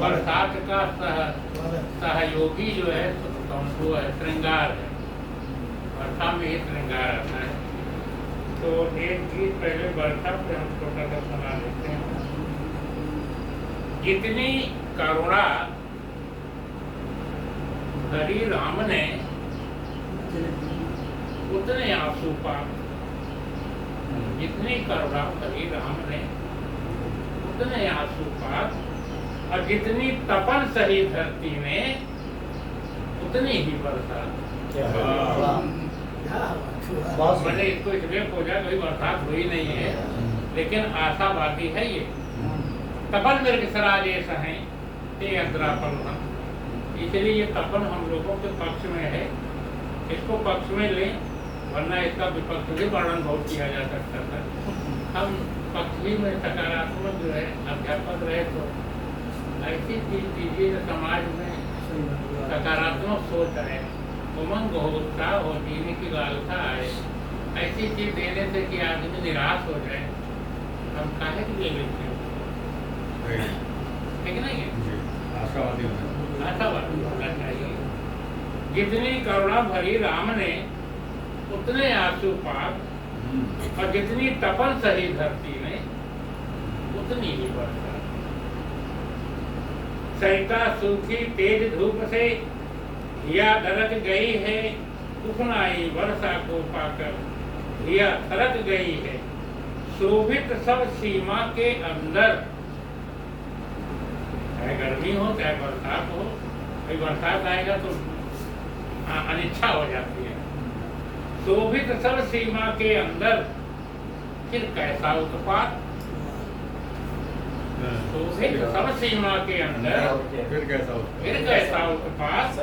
बरसात का सहयोगी जो है वो है श्रृंगार है, वर्षा में ही श्रृंगार आता है। तो एक गीत पहले वर्षा पे हम छोटा सा सुना लेते हैं। जितनी करुणा हरि राम ने उतने आंसू पाप, जितनी करुणा हरि राम ने उतने आंसू पाप, और जितनी तपन सही धरती ने उतनी ही बरसात। मैंने इसको इसलिए खोजा, कोई बरसात हुई नहीं है लेकिन आशावादी है ये। तपन मेरे सराजे सहें ते अद्रापन, इसलिए ये तपन हम लोगों के पक्ष में है, इसको पक्ष में लें, वरना इसका विपक्ष भी वर्णन बहुत किया जा सकता था। हम पक्ष ही में सकारात्मक जो है अध्यापक रहे तो ऐसी चीज कीजिए जो समाज में सकारात्मक सोच आए, उमंग हो, उत्साह हो, जीने की लालसा आए। ऐसी चीज देने से कि आदमी निराश हो जाए, हम काहे के लिए लेते हैं, ठीक नहीं है? आशावादी होना चाहिए। जितनी करुणा भरी राम ने उतने आंसू पाप, और जितनी तपन सही धरती ने उतनी ही बरसात। सरिता सूखी तेज धूप से हिया दरक गई है, उफनाई वर्षा को पाकर हिया थरक गई है। शोभित सब सीमा के अंदर, चाहे गर्मी हो चाहे बरसात हो, कोई बरसात आएगा तो अनिच्छा हो जाती है। शोभित सब सीमा के अंदर फिर कैसा उत्पात, शोभित सब सीमा के अंदर फिर कैसा उत्पात।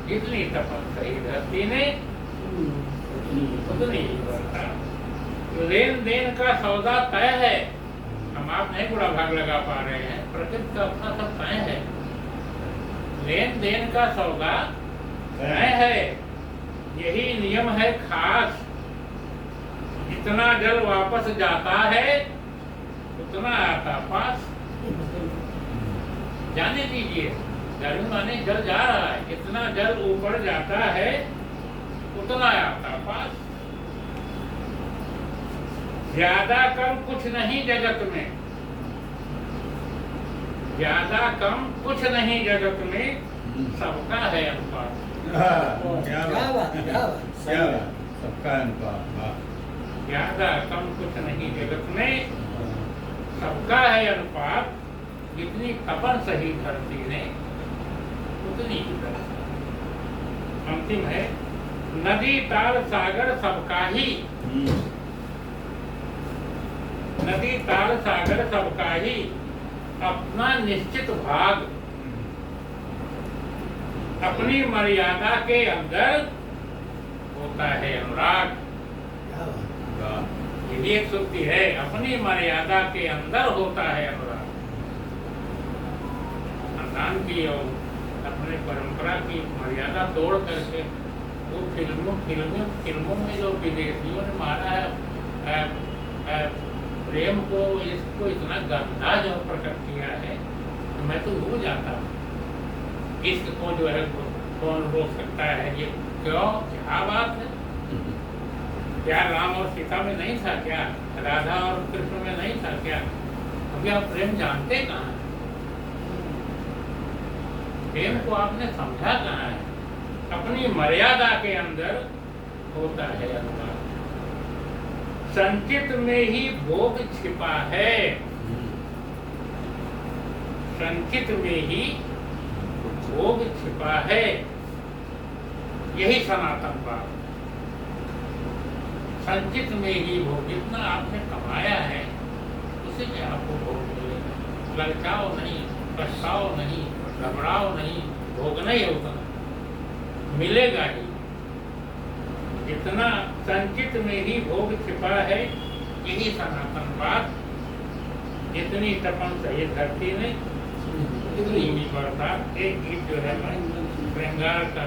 जितनी तपन सही धरती ने उतनी ही बरसात। लेन देन का सौदा तय है, हम आप नहीं बुरा भाग लगा पा रहे हैं, प्रकृति का अपना सब तय है। लेन देन का सौदा तय है, यही नियम है खास। जितना जल वापस जाता है उतना आता पास। जाने दीजिए, जल माने जल जा रहा है, जितना जल ऊपर जाता है उतना आता पास। ज्यादा कम कुछ नहीं जगत में, ज्यादा कम कुछ नहीं जगत में, सबका है अनुपात। सबका अनुपात। ज्यादा कम कुछ नहीं जगत में, सबका है अनुपात। जितनी तपन सही धरती ने उतनी ही बरसात। अंतिम है, नदी ताल सागर सबका ही, नदी ताल सागर सबका ही, अपना निश्चित भाग। अपनी मर्यादा के अंदर होता है अनुराग। ये एक सूक्ति है, अपनी मर्यादा के अंदर होता है अनुराग। खानदान की और अपने परंपरा की मर्यादा तोड़ करके वो फिल्मों में जो विदेशियों ने मारा है प्रेम को, इसको इतना गंदा जो प्रकट किया है, तो मैं तो भूल जाता हूँ। इश्क को जो है कौन रोक सकता है? ये क्यों, क्या बात है? क्या राम और सीता में नहीं था क्या? राधा और कृष्ण में नहीं था क्या? अभी आप प्रेम जानते कहाँ? प्रेम को आपने समझा कहाँ है? अपनी मर्यादा के अंदर होता है अनुराग। संचित में ही भोग छिपा है, संचित में ही भोग छिपा है, यही सनातन बात। संचित में ही भोग, जितना आपने कमाया है उसी में आपको भोग मिलेगा। ललचाओ नहीं, पछताओ नहीं, घबराओ नहीं, भोगना ही होगा, मिलेगा ही। जितना संचित में ही भोग छिपा है, यही सनातन बात। जितनी तपन सही धरती ने उतनी ही बरसात। एक गीत जो है मैं श्रृंगार का